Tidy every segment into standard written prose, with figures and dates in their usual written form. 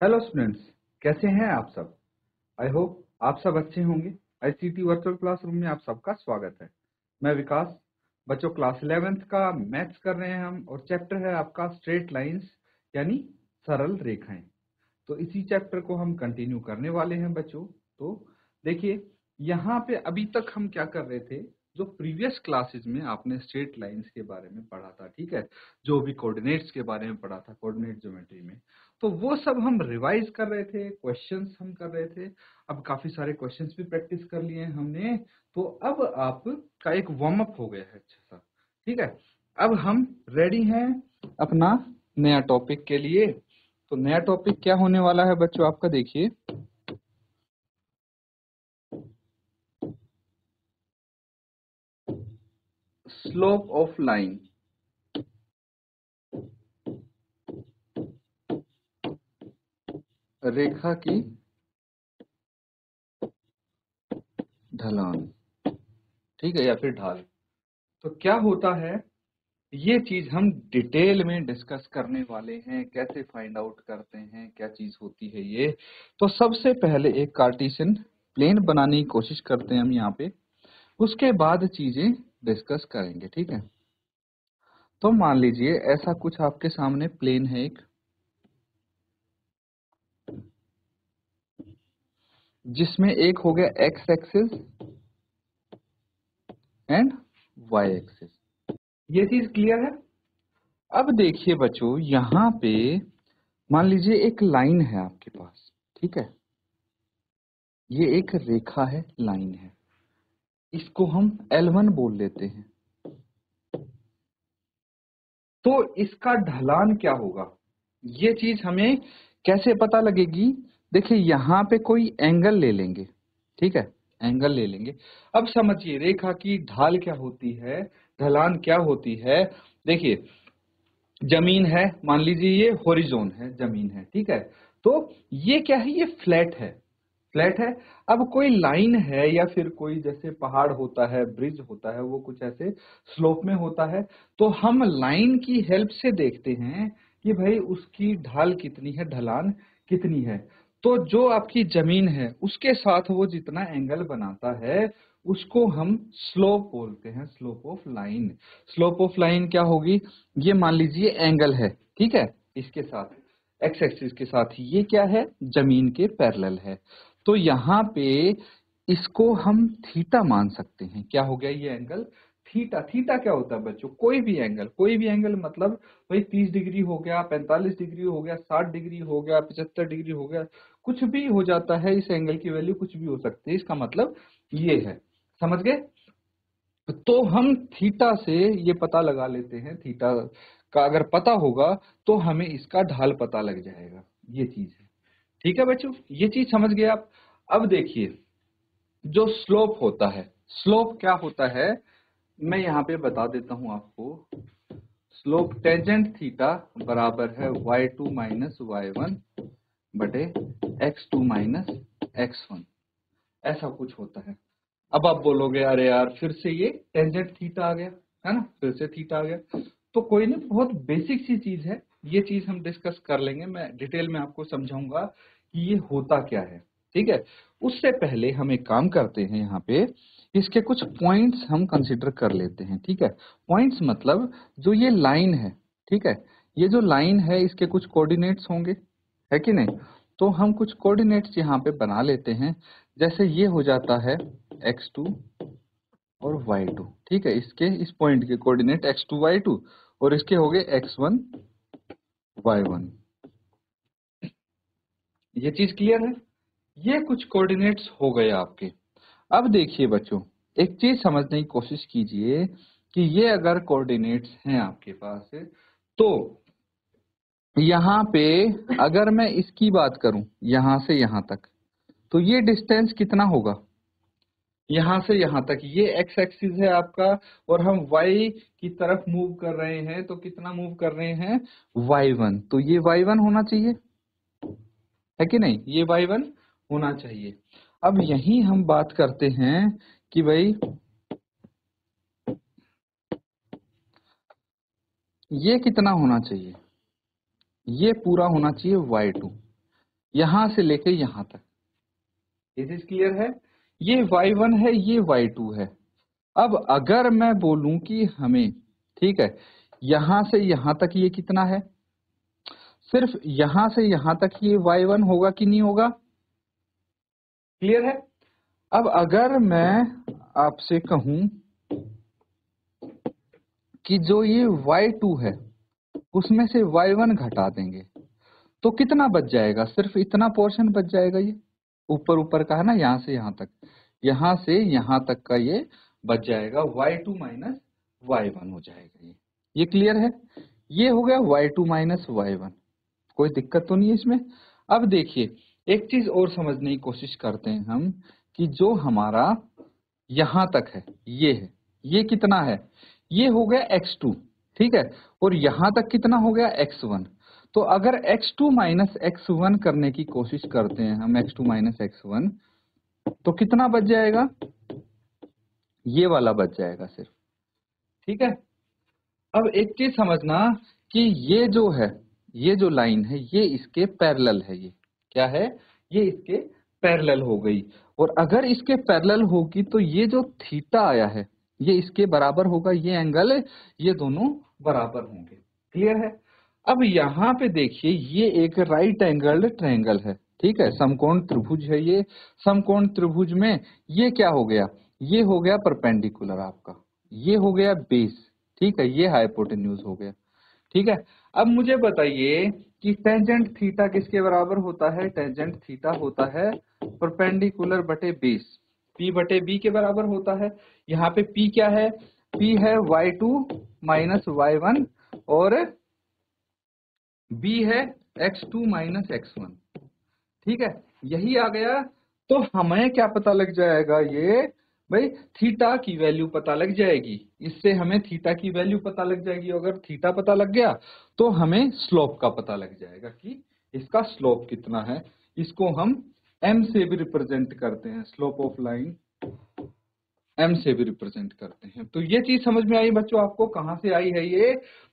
Hello students, कैसे हैं आप सब। आई होप आप सब अच्छे होंगे। आईसीटी वर्चुअल क्लासरूम में आप सबका स्वागत है। मैं विकास। बच्चों, क्लास 11th का मैथ्स कर रहे हैं हम और चैप्टर है आपका स्ट्रेट लाइंस यानी सरल रेखाएं। तो इसी चैप्टर को हम कंटिन्यू करने वाले हैं बच्चों। तो देखिए, यहाँ पे अभी तक हम क्या कर रहे थे, जो प्रीवियस क्लासेस में आपने स्ट्रेट लाइंस के बारे में पढ़ा था, ठीक है, जो भी कोऑर्डिनेट्स के बारे में पढ़ा था कोऑर्डिनेट ज्योमेट्री में, तो वो सब हम रिवाइज कर रहे थे, क्वेश्चंस हम कर रहे थे। अब काफी सारे क्वेश्चंस भी प्रैक्टिस कर लिए हैं हमने। तो अब आपका एक वार्म अप हो गया है अच्छा सा, ठीक है। अब हम रेडी हैं अपना नया टॉपिक के लिए। तो नया टॉपिक क्या होने वाला है बच्चों आपका, देखिए, स्लोप ऑफ लाइन, रेखा की ढलान, ठीक है, या फिर ढाल। तो क्या होता है, ये चीज हम डिटेल में डिस्कस करने वाले हैं, कैसे फाइंड आउट करते हैं, क्या चीज होती है ये। तो सबसे पहले एक कार्टेशियन प्लेन बनाने की कोशिश करते हैं हम यहाँ पे, उसके बाद चीजें डिस्कस करेंगे, ठीक है। तो मान लीजिए ऐसा कुछ आपके सामने प्लेन है एक, जिसमें एक हो गया X axis and Y axis. ये चीज क्लियर है। अब देखिए बच्चों, यहाँ पे मान लीजिए एक लाइन है आपके पास, ठीक है, ये एक रेखा है, लाइन है, इसको हम L1 बोल लेते हैं। तो इसका ढलान क्या होगा, ये चीज हमें कैसे पता लगेगी। देखिए यहाँ पे कोई एंगल ले लेंगे, ठीक है, एंगल ले लेंगे। अब समझिए रेखा की ढाल क्या होती है, ढलान क्या होती है। देखिए, जमीन है, मान लीजिए ये हॉरिजॉन है, जमीन है, ठीक है। तो ये क्या है, ये फ्लैट है, फ्लैट है। अब कोई लाइन है या फिर कोई जैसे पहाड़ होता है, ब्रिज होता है, वो कुछ ऐसे स्लोप में होता है। तो हम लाइन की हेल्प से देखते हैं कि भाई उसकी ढाल कितनी है, ढलान कितनी है। तो जो आपकी जमीन है उसके साथ वो जितना एंगल बनाता है उसको हम स्लोप बोलते हैं, slope of line. Slope of line क्या होगी, ये मान लीजिए एंगल है, ठीक है, इसके साथ एक्स एक्सिस के साथ ये क्या है, जमीन के पैरेलल है। तो यहाँ पे इसको हम थीटा मान सकते हैं। क्या हो गया ये एंगल, थीटा। थीटा क्या होता है बच्चों, कोई भी एंगल, कोई भी एंगल मतलब भाई 30 डिग्री हो गया, 45 डिग्री हो गया, 60 डिग्री हो गया, 75 डिग्री हो गया, कुछ भी हो जाता है। इस एंगल की वैल्यू कुछ भी हो सकती है, इसका मतलब ये है, समझ गए। तो हम थीटा से ये पता लगा लेते हैं, थीटा का अगर पता होगा तो हमें इसका ढाल पता लग जाएगा, ये चीज है, ठीक है बच्चों, ये चीज समझ गए आप। अब देखिए, जो स्लोप होता है, स्लोप क्या होता है, मैं यहाँ पे बता देता हूं आपको। स्लोप टेंजेंट थीटा बराबर है y2 माइनस y1 बटे x2 माइनस x1, ऐसा कुछ होता है। अब आप बोलोगे अरे यार फिर से ये टेंजेंट थीटा आ गया, है ना, फिर से थीटा आ गया। तो कोई नहीं, बहुत बेसिक सी चीज है, ये चीज हम डिस्कस कर लेंगे, मैं डिटेल में आपको समझाऊंगा कि ये होता क्या है, ठीक है। उससे पहले हम एक काम करते हैं, यहाँ पे इसके कुछ पॉइंट्स हम कंसिडर कर लेते हैं, ठीक है। पॉइंट्स मतलब जो ये लाइन है, ठीक है, ये जो लाइन है इसके कुछ कोऑर्डिनेट्स होंगे, है कि नहीं। तो हम कुछ कोऑर्डिनेट्स यहाँ पे बना लेते हैं। जैसे ये हो जाता है x2 और y2, ठीक है, इसके इस पॉइंट के कोऑर्डिनेट x2 y2 और इसके हो गए x1 y1। ये चीज क्लियर है, ये कुछ कोऑर्डिनेट्स हो गए आपके। अब देखिए बच्चों, एक चीज समझने की कोशिश कीजिए कि ये अगर कोऑर्डिनेट्स हैं आपके पास तो यहाँ पे अगर मैं इसकी बात करूं यहां से यहां तक, तो ये डिस्टेंस कितना होगा, यहां से यहां तक ये एक्स एक्सिस है आपका, और हम वाई की तरफ मूव कर रहे हैं, तो कितना मूव कर रहे हैं, y1। तो ये y1 होना चाहिए, है कि नहीं, ये y1 होना चाहिए। अब यही हम बात करते हैं कि भाई ये कितना होना चाहिए, ये पूरा होना चाहिए y2। यहां से लेके यहां तक। इट इज क्लियर है? ये y1 है, ये y2 है। अब अगर मैं बोलूं कि हमें, ठीक है, यहां से यहां तक ये कितना है, सिर्फ यहां से यहां तक ये y1 होगा कि नहीं होगा? क्लियर है? अब अगर मैं आपसे कहूं कि जो ये y2 है उसमें से y1 घटा देंगे तो कितना बच जाएगा? सिर्फ इतना पोर्शन बच जाएगा, ये ऊपर ऊपर का है ना, यहां से यहां तक, यहां से यहां तक का ये बच जाएगा, y2 माइनस y1 हो जाएगा ये क्लियर है? ये हो गया y2 माइनस y1। कोई दिक्कत तो नहीं है इसमें? अब देखिए एक चीज और समझने की कोशिश करते हैं हम कि जो हमारा यहां तक है, ये कितना है? ये हो गया x2, ठीक है, और यहां तक कितना हो गया? x1। तो अगर x2 माइनस x1 करने की कोशिश करते हैं हम, x2 माइनस x1, तो कितना बच जाएगा? ये वाला बच जाएगा सिर्फ, ठीक है। अब एक चीज समझना कि ये जो है, ये जो लाइन है ये इसके पैरेलल है, ये क्या है? ये इसके पैरेलल हो गई, और अगर इसके पैरेलल होगी तो ये जो थीटा आया है ये इसके बराबर होगा, ये एंगल है, ये दोनों बराबर होंगे। क्लियर है? अब यहाँ पे देखिए ये एक राइट एंगल्ड ट्रायंगल है, ठीक है, समकोण त्रिभुज है ये। समकोण त्रिभुज में ये क्या हो गया? ये हो गया परपेंडिकुलर आपका, ये हो गया बेस, ठीक है, ये हाइपोटेन्यूज हो गया, ठीक है। अब मुझे बताइए कि टेंजेंट थीटा किसके बराबर होता है? टेंजेंट थीटा होता है परपेंडिकुलर बटे बेस, P बटे B के बराबर होता है। यहाँ पे P क्या है? P है y2 माइनस y1 और B है x2 माइनस x1, ठीक है, यही आ गया। तो हमें क्या पता लग जाएगा? ये भाई थीटा की वैल्यू पता लग जाएगी, इससे हमें थीटा की वैल्यू पता लग जाएगी। अगर थीटा पता लग गया तो हमें स्लोप का पता लग जाएगा कि इसका स्लोप कितना है। इसको हम m से भी रिप्रेजेंट करते हैं, स्लोप ऑफ लाइन m से भी रिप्रेजेंट करते हैं। तो ये चीज समझ में आई बच्चों आपको? कहां से आई है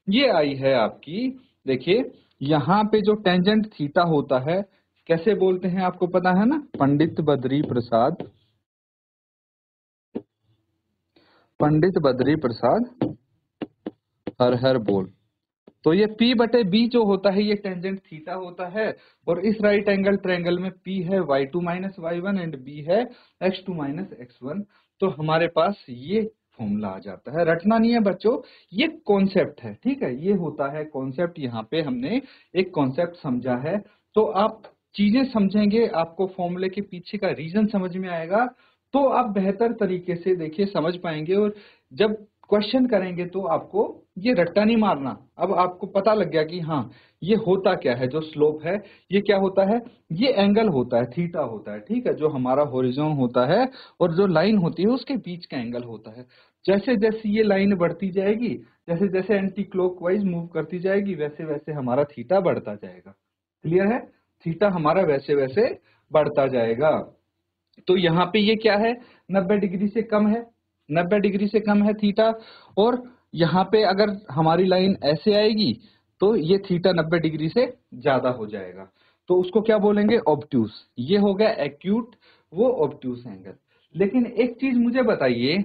ये आई है आपकी, देखिए यहाँ पे जो टेंजेंट थीटा होता है कैसे बोलते हैं आपको पता है ना? पंडित बद्री प्रसाद हर हर बोल। तो ये P बटे B जो होता है ये टेंजेंट थीटा होता है, और इस राइट एंगल ट्रायंगल में P है y2 minus y1 and B है x2 माइनस x1। तो हमारे पास ये फॉर्मूला आ जाता है। रटना नहीं है बच्चों, ये कॉन्सेप्ट है, ठीक है, ये होता है कॉन्सेप्ट। यहाँ पे हमने एक कॉन्सेप्ट समझा है, तो आप चीजें समझेंगे, आपको फॉर्मूले के पीछे का रीजन समझ में आएगा, तो आप बेहतर तरीके से देखिए समझ पाएंगे। और जब क्वेश्चन करेंगे तो आपको ये रट्टा नहीं मारना। अब आपको पता लग गया कि हाँ ये होता क्या है, जो स्लोप है ये क्या होता है? ये एंगल होता है, थीटा होता है, ठीक है, जो हमारा होरिजोन होता है और जो लाइन होती है उसके बीच का एंगल होता है। जैसे जैसे ये लाइन बढ़ती जाएगी, जैसे जैसे एंटी क्लॉकवाइज मूव करती जाएगी, वैसे वैसे हमारा थीटा बढ़ता जाएगा। क्लियर है? थीटा हमारा वैसे वैसे बढ़ता जाएगा। तो यहाँ पे ये क्या है? 90 डिग्री से कम है, 90 डिग्री से कम है थीटा। और यहाँ पे अगर हमारी लाइन ऐसे आएगी तो ये थीटा 90 डिग्री से ज्यादा हो जाएगा, तो उसको क्या बोलेंगे? ऑब्ट्यूस। ये हो गया एक्यूट, वो ऑब्ट्यूस एंगल। लेकिन एक चीज मुझे बताइए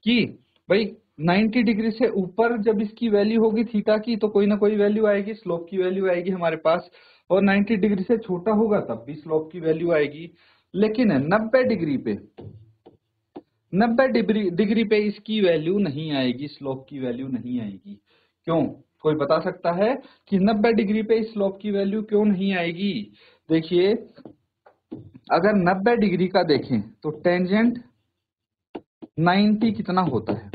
कि भाई 90 डिग्री से ऊपर जब इसकी वैल्यू होगी थीटा की तो कोई ना कोई वैल्यू आएगी, स्लोप की वैल्यू आएगी हमारे पास, और 90 डिग्री से छोटा होगा तब भी स्लोप की वैल्यू आएगी। लेकिन 90 डिग्री पे, 90 डिग्री पे इसकी वैल्यू नहीं आएगी, स्लोप की वैल्यू नहीं आएगी। क्यों? कोई बता सकता है कि 90 डिग्री पे स्लोप की वैल्यू क्यों नहीं आएगी? देखिए अगर 90 डिग्री का देखें तो टेंजेंट 90 कितना होता है?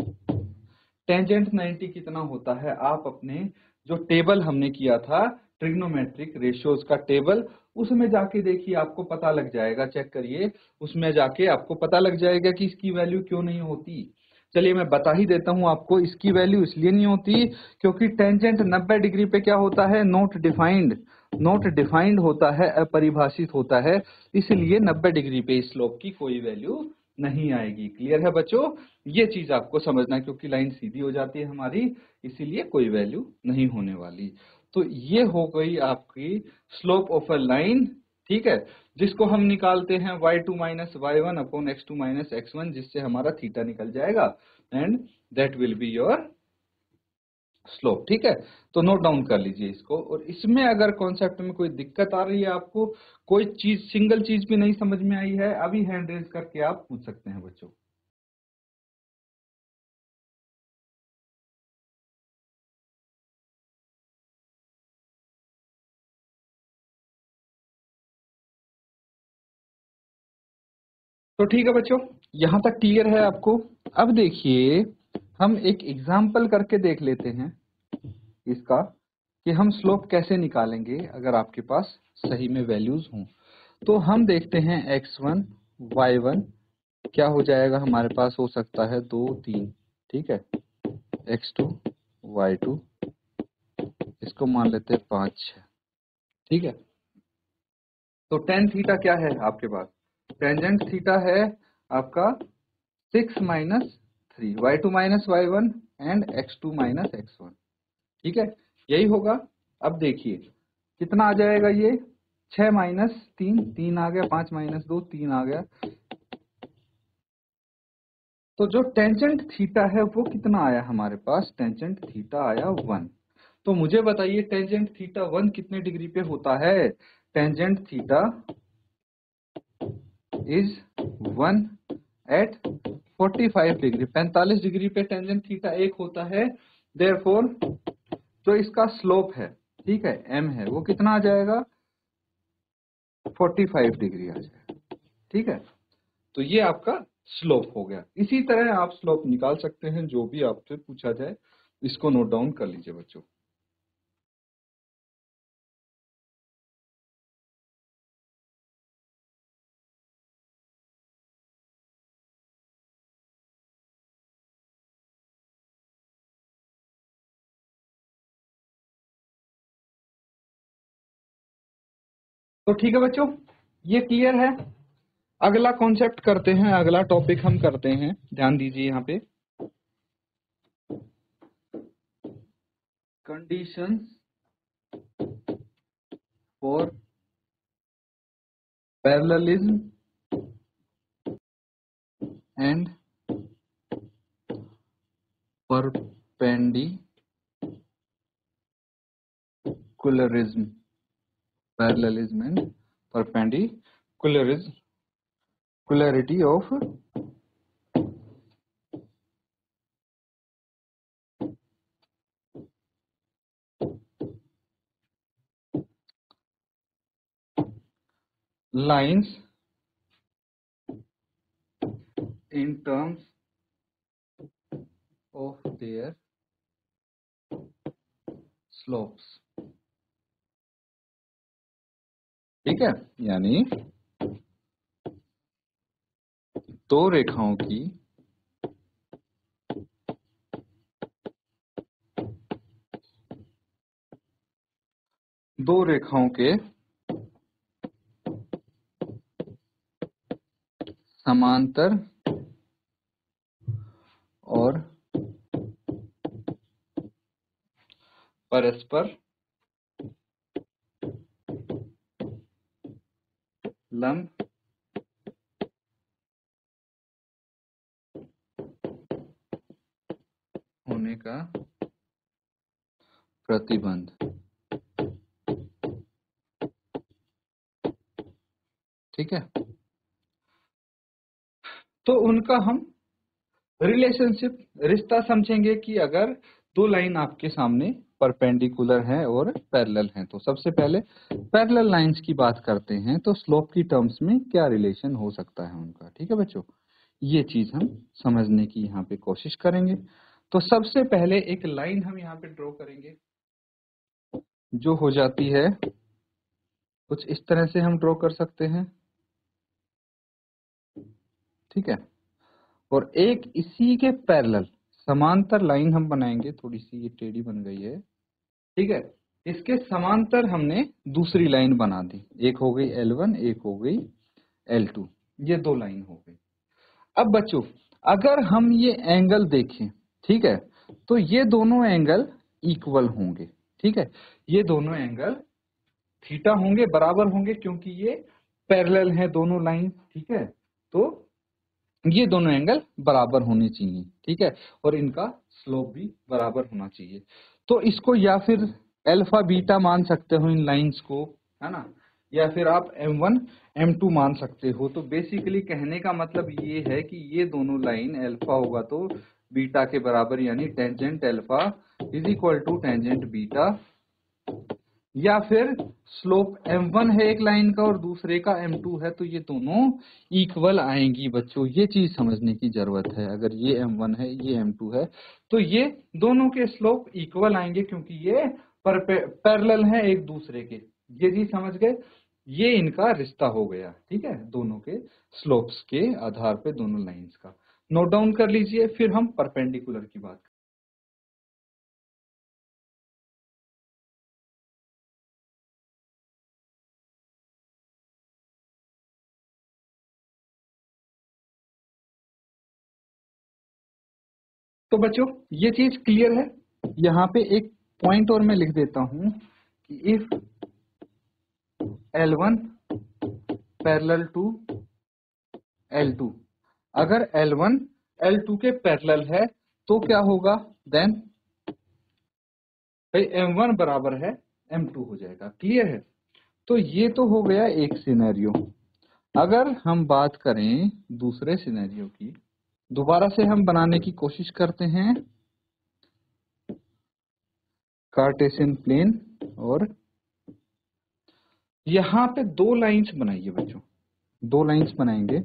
टेंजेंट 90 कितना होता है? आप अपने जो टेबल हमने किया था ट्रिग्नोमेट्रिक रेशियोज का टेबल, उसमें जाके देखिए आपको पता लग जाएगा, चेक करिए, उसमें जाके आपको पता लग जाएगा कि इसकी वैल्यू क्यों नहीं होती। चलिए मैं बता ही देता हूं आपको, इसकी वैल्यू इसलिए नहीं होती क्योंकि टेंजेंट 90 डिग्री पे क्या होता है? नॉट डिफाइंड होता है, अपरिभाषित होता है, इसलिए 90 डिग्री पे स्लोप की कोई वैल्यू नहीं आएगी। क्लियर है बच्चों? ये चीज आपको समझना है, क्योंकि लाइन सीधी हो जाती है हमारी, इसीलिए कोई वैल्यू नहीं होने वाली। तो ये हो गई आपकी स्लोप ऑफ अ लाइन ठीक है, जिसको हम निकालते हैं y2 minus y1 upon x2 minus x1, जिससे हमारा थीटा निकल जाएगा and that will be your slope. ठीक है, तो नोट डाउन कर लीजिए इसको। और इसमें अगर कॉन्सेप्ट में कोई दिक्कत आ रही है, आपको कोई चीज सिंगल चीज भी नहीं समझ में आई है, अभी हैंड रेज करके आप पूछ सकते हैं बच्चों। तो ठीक है बच्चों, यहां तक क्लियर है आपको। अब देखिए हम एक एग्जाम्पल करके देख लेते हैं इसका, कि हम स्लोप कैसे निकालेंगे अगर आपके पास सही में वैल्यूज हों। तो हम देखते हैं x1 y1 क्या हो जाएगा, हमारे पास हो सकता है 2 3, ठीक है, x2 y2 इसको मान लेते हैं 5 6, ठीक है। तो टेन थीटा क्या है आपके पास, टेंजेंट थीटा है आपका 6 minus 3, y2 minus y1 and x2 minus x1, ठीक है, यही होगा। अब देखिए कितना आ जाएगा ये, 6 माइनस 3 3 आ गया, 5 माइनस 2 3 आ गया। तो जो टेंजेंट थीटा है वो कितना आया हमारे पास, टेंजेंट थीटा आया 1। तो मुझे बताइए टेंजेंट थीटा 1 कितने डिग्री पे होता है, tangent theta is 1 at 45 degree, 45 degree पे टेंजेंट थीटा 1 होता है। देयरफॉर जो इसका स्लोप है, ठीक है, m है, वो कितना आ जाएगा, 45 डिग्री आ जाएगा, ठीक है। तो ये आपका स्लोप हो गया। इसी तरह आप स्लोप निकाल सकते हैं, जो भी आपसे पूछा जाए इसको नोट डाउन कर लीजिए बच्चों। तो ठीक है बच्चों, ये क्लियर है। अगला कॉन्सेप्ट करते हैं, अगला टॉपिक हम करते हैं, ध्यान दीजिए यहाँ पे, conditions for parallelism and perpendicularism, parallelism and perpendicularism, कुलरिटी of lines in terms of their slopes, ठीक है, यानी दो रेखाओं की दो रेखाओं के समांतर और परस्पर लंब होने का प्रतिबंध, ठीक है। तो उनका हम रिलेशनशिप, रिश्ता समझेंगे कि अगर दो लाइन आपके सामने परपेंडिकुलर हैं और पैरेलल हैं, तो सबसे पहले पैरेलल लाइंस की बात करते हैं, तो स्लोप की टर्म्स में क्या रिलेशन हो सकता है उनका, ठीक है बच्चों। ये चीज हम समझने की यहाँ पे कोशिश करेंगे। तो सबसे पहले एक लाइन हम यहाँ पे ड्रॉ करेंगे, जो हो जाती है कुछ इस तरह से हम ड्रॉ कर सकते हैं, ठीक है। और एक इसी के पैरेलल समांतर लाइन हम बनाएंगे, थोड़ी सी ये टेढ़ी बन गई है, ठीक है। इसके समांतर हमने दूसरी लाइन बना दी, एक हो गई L1 एक हो गई L2, ये दो लाइन हो गई। अब बच्चों अगर हम ये एंगल देखें, ठीक है, तो ये दोनों एंगल इक्वल होंगे, ठीक है, ये दोनों एंगल थीटा होंगे, बराबर होंगे, क्योंकि ये पैरेलल है दोनों लाइन, ठीक है। तो ये दोनों एंगल बराबर होने चाहिए, ठीक है, और इनका स्लोप भी बराबर होना चाहिए। तो इसको या फिर अल्फा बीटा मान सकते हो इन लाइंस को, है ना, या फिर आप M1 M2 मान सकते हो। तो बेसिकली कहने का मतलब ये है कि ये दोनों लाइन अल्फा होगा तो बीटा के बराबर, यानी tangent alpha is equal to tangent beta, या फिर स्लोप M1 है एक लाइन का और दूसरे का M2 है, तो ये दोनों इक्वल आएंगी बच्चों। ये चीज समझने की जरूरत है। अगर ये M1 है, ये M2 है, तो ये दोनों के स्लोप इक्वल आएंगे, क्योंकि ये पैरेलल है एक दूसरे के। ये चीज समझ गए, ये इनका रिश्ता हो गया, ठीक है, दोनों के स्लोप्स के आधार पे दोनों लाइंस का। नोट डाउन कर लीजिए, फिर हम परपेंडिकुलर की बात। तो बच्चों ये चीज क्लियर है। यहाँ पे एक पॉइंट और मैं लिख देता हूं कि if L1 parallel to L2, अगर L1 L2 के पैरेलल है तो क्या होगा, देन भाई M1 बराबर है M2 हो जाएगा। क्लियर है। तो ये तो हो गया एक सिनेरियो। अगर हम बात करें दूसरे सिनेरियो की, दोबारा से हम बनाने की कोशिश करते हैं कार्टेशियन प्लेन, और यहां पे दो लाइंस बनाइए बच्चों, दो लाइंस बनाएंगे।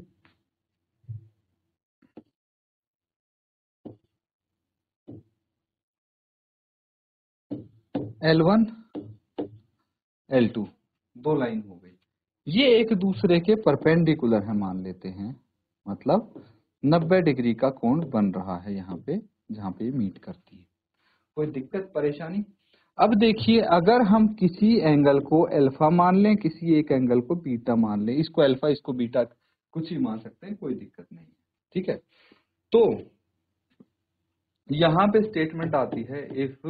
L1 L2 दो लाइन हो गई, ये एक दूसरे के परपेंडिकुलर है मान लेते हैं, मतलब 90 डिग्री का कोण बन रहा है यहाँ पे, जहां पे मीट करती है। कोई दिक्कत परेशानी? अब देखिए, अगर हम किसी एंगल को अल्फा मान लें, किसी एक एंगल को बीटा मान लें, इसको अल्फा इसको बीटा कुछ ही मान सकते हैं, कोई दिक्कत नहीं है, ठीक है। तो यहां पे स्टेटमेंट आती है if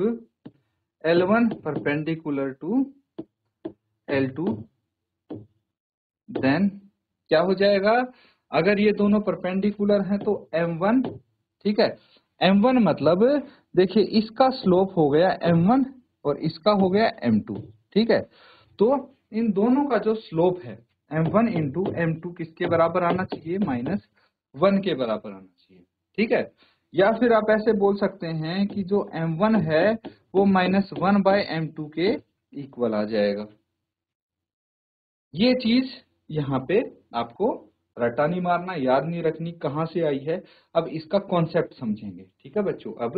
L1 perpendicular to L2 then क्या हो जाएगा, अगर ये दोनों परपेंडिकुलर हैं तो M1, ठीक है, M1 मतलब देखिए इसका स्लोप हो गया M1 और इसका हो गया M2, ठीक है। तो इन दोनों का जो स्लोप है M1 इंटू M2 किसके बराबर आना चाहिए, -1 के बराबर आना चाहिए, ठीक है। या फिर आप ऐसे बोल सकते हैं कि जो M1 है वो -1/M2 के इक्वल आ जाएगा। ये चीज यहाँ पे आपको रटा नहीं मारना, याद नहीं रखनी कहाँ से आई है। अब इसका कॉन्सेप्ट समझेंगे, ठीक है बच्चों। अब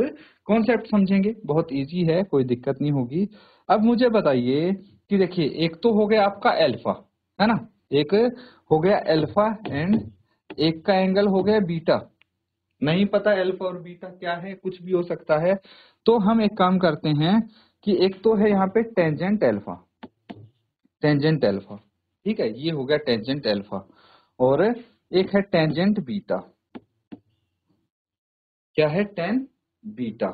कॉन्सेप्ट समझेंगे, बहुत इजी है, कोई दिक्कत नहीं होगी। अब मुझे बताइए कि देखिए, एक तो हो गया आपका अल्फा, है ना, एक हो गया अल्फा एंड एक का एंगल हो गया बीटा। नहीं पता अल्फा और बीटा क्या है, कुछ भी हो सकता है। तो हम एक काम करते हैं कि एक तो है यहाँ पे टेंजेंट अल्फा, टेंजेंट अल्फा, ठीक है, ये हो गया टेंजेंट अल्फा, और एक है टेंजेंट बीटा। क्या है, टेन बीटा।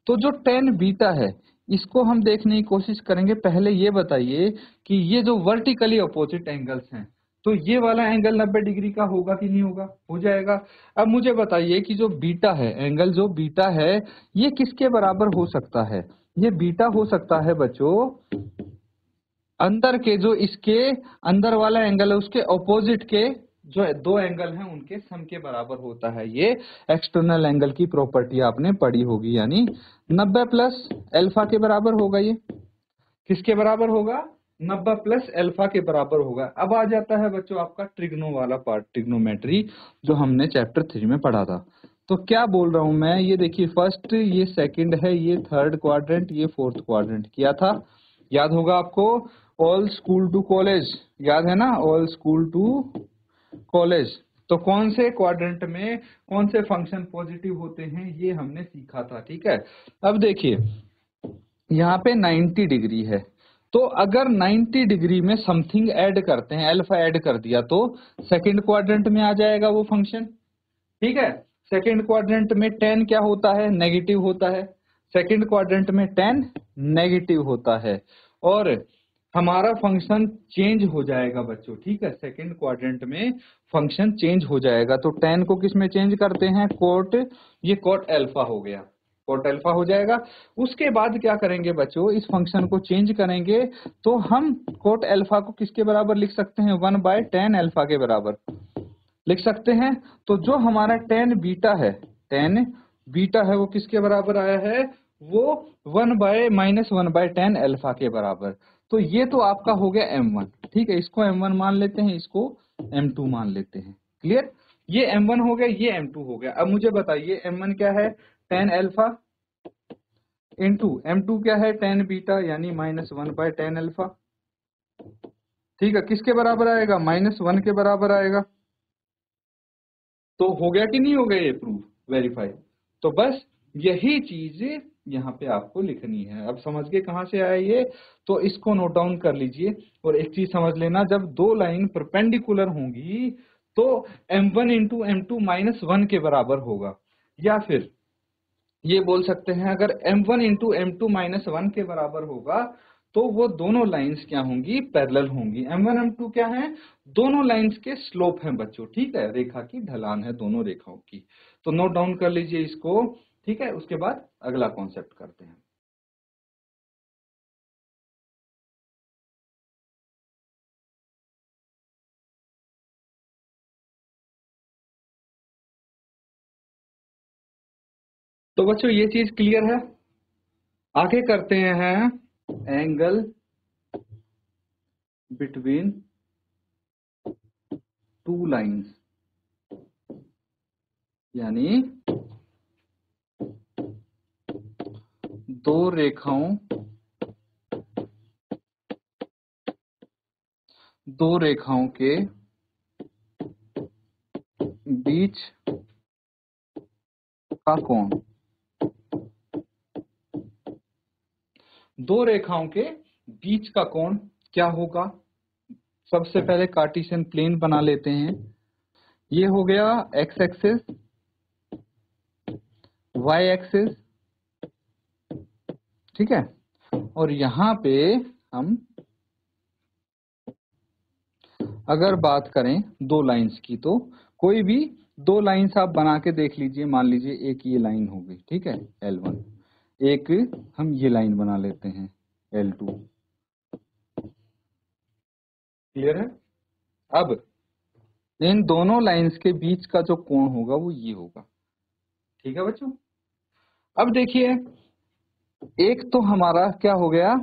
तो जो टेन बीटा है इसको हम देखने की कोशिश करेंगे। पहले ये बताइए कि ये जो वर्टिकली अपोजिट एंगल्स हैं, तो ये वाला एंगल 90 डिग्री का होगा कि नहीं होगा, हो जाएगा। अब मुझे बताइए कि जो बीटा है, एंगल जो बीटा है, ये किसके बराबर हो सकता है, ये बीटा हो सकता है बच्चों अंदर के, जो इसके अंदर वाला एंगल है उसके ऑपोजिट के जो दो एंगल हैं उनके सम के बराबर होता है। ये एक्सटर्नल एंगल की प्रॉपर्टी आपने पढ़ी होगी, यानी 90 प्लस अल्फा के बराबर होगा। ये किसके बराबर होगा, 90 प्लस अल्फा के बराबर होगा। अब आ जाता है बच्चों आपका ट्रिग्नो वाला पार्ट, ट्रिग्नोमेट्री, जो हमने चैप्टर 3 में पढ़ा था। तो क्या बोल रहा हूं मैं, ये देखिए फर्स्ट, ये सेकंड है, ये थर्ड क्वाड्रेंट, ये फोर्थ क्वाड्रेंट किया था, याद होगा आपको। ऑल स्कूल टू कॉलेज, याद है ना, ऑल स्कूल टू कॉलेज। तो कौन से क्वाड्रेंट में कौन से फंक्शन पॉजिटिव होते हैं ये हमने सीखा था, ठीक है। अब देखिए यहाँ पे 90 डिग्री है, तो अगर 90 डिग्री में समथिंग ऐड करते हैं, अल्फा ऐड कर दिया, तो सेकंड क्वाड्रेंट में आ जाएगा वो फंक्शन, ठीक है। सेकंड क्वाड्रेंट में 10 क्या होता है, नेगेटिव होता है। सेकंड क्वाड्रेंट में 10 नेगेटिव होता है। और हमारा फंक्शन चेंज हो जाएगा बच्चों, ठीक है, सेकंड क्वाड्रेंट में फंक्शन चेंज हो जाएगा। तो tan को किस में चेंज करते हैं, कोट, ये कोट अल्फा हो गया, कोट अल्फा हो जाएगा। उसके बाद क्या करेंगे बच्चों, इस फंक्शन को चेंज करेंगे तो हम कोट अल्फा को किसके बराबर लिख सकते हैं, 1/tan अल्फा के बराबर लिख सकते हैं। तो जो हमारा tan बीटा है वो किसके बराबर आया है, वो 1/-1/tan अल्फा के बराबर। तो ये तो आपका हो गया m1, ठीक है, इसको m1 मान लेते हैं, इसको m2 मान लेते हैं। क्लियर, ये m1 हो गया, ये m2 हो गया। अब मुझे बताइए m1 क्या है, tan अल्फा, इंटू m2 क्या है, tan बीटा, यानी -1/tan अल्फा। ठीक है, किसके बराबर आएगा, -1 के बराबर आएगा। तो हो गया कि नहीं हो गया ये प्रूफ, वेरीफाई। तो बस यही चीज यहाँ पे आपको लिखनी है। अब समझ गए कहाँ से आया ये, तो इसको नोट डाउन कर लीजिए। और एक चीज समझ लेना, जब दो लाइन परपेंडिकुलर होंगी तो m1 इंटू m2 -1 के बराबर होगा। या फिर ये बोल सकते हैं, अगर m1 इंटू m2 -1 के बराबर होगा तो वो दोनों लाइंस क्या होंगी, पैरेलल होंगी। m1 m2 क्या है, दोनों लाइंस के स्लोप हैं बच्चों, ठीक है, रेखा की ढलान है दोनों रेखाओं की। तो नोट डाउन कर लीजिए इसको, ठीक है। उसके बाद अगला कॉन्सेप्ट करते हैं। तो बच्चों ये चीज क्लियर है, आगे करते हैं एंगल बिटवीन टू लाइंस, यानी दो रेखाओं के बीच का कोण, दो रेखाओं के बीच का कोण क्या होगा। सबसे पहले कार्टेशियन प्लेन बना लेते हैं। ये हो गया x एक्सिस, y एक्सिस, ठीक है। और यहां पे हम अगर बात करें दो लाइंस की, तो कोई भी दो लाइंस आप बना के देख लीजिए। मान लीजिए एक ये लाइन हो गई, ठीक है, L1, एक हम ये लाइन बना लेते हैं L2। क्लियर है। अब इन दोनों लाइंस के बीच का जो कोण होगा वो ये होगा, ठीक है बच्चों। अब देखिए, एक तो हमारा क्या हो गया,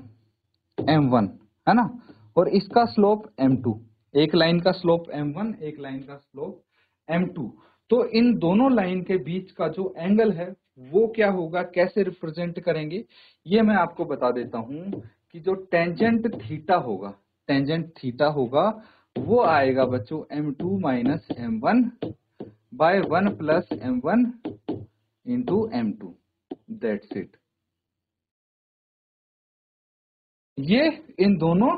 m1, है ना, और इसका स्लोप m2। एक लाइन का स्लोप m1, एक लाइन का स्लोप m2। तो इन दोनों लाइन के बीच का जो एंगल है वो क्या होगा, कैसे रिप्रेजेंट करेंगे, ये मैं आपको बता देता हूं कि जो टेंजेंट थीटा होगा, टेंजेंट थीटा होगा, वो आएगा बच्चों m2 minus m1 by 1 plus m1 into m2, that's it. ये इन दोनों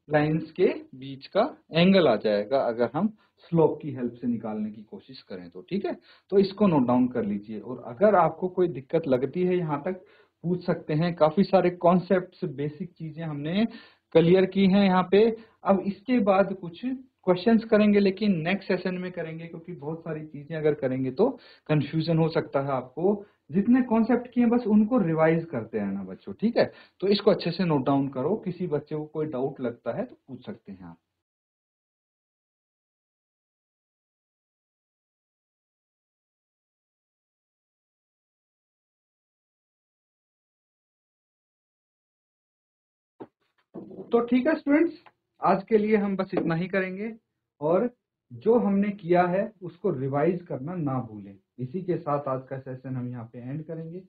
लाइंस के बीच का एंगल आ जाएगा अगर हम स्लोप की हेल्प से निकालने की कोशिश करें तो, ठीक है। तो इसको नोट डाउन कर लीजिए, और अगर आपको कोई दिक्कत लगती है यहाँ तक पूछ सकते हैं। काफी सारे कॉन्सेप्ट्स, बेसिक चीजें हमने क्लियर की हैं यहाँ पे। अब इसके बाद कुछ क्वेश्चंस करेंगे, लेकिन नेक्स्ट सेशन में करेंगे, क्योंकि बहुत सारी चीजें अगर करेंगे तो कंफ्यूजन हो सकता है आपको। जितने कॉन्सेप्ट किए बस उनको रिवाइज करते रहना बच्चों, ठीक है। तो इसको अच्छे से नोट डाउन करो, किसी बच्चे को कोई डाउट लगता है तो पूछ सकते हैं आप। तो ठीक है स्टूडेंट्स, आज के लिए हम बस इतना ही करेंगे, और जो हमने किया है उसको रिवाइज करना ना भूलें। इसी के साथ आज का सेशन हम यहाँ पे एंड करेंगे।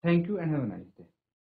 Thank you and have a nice day.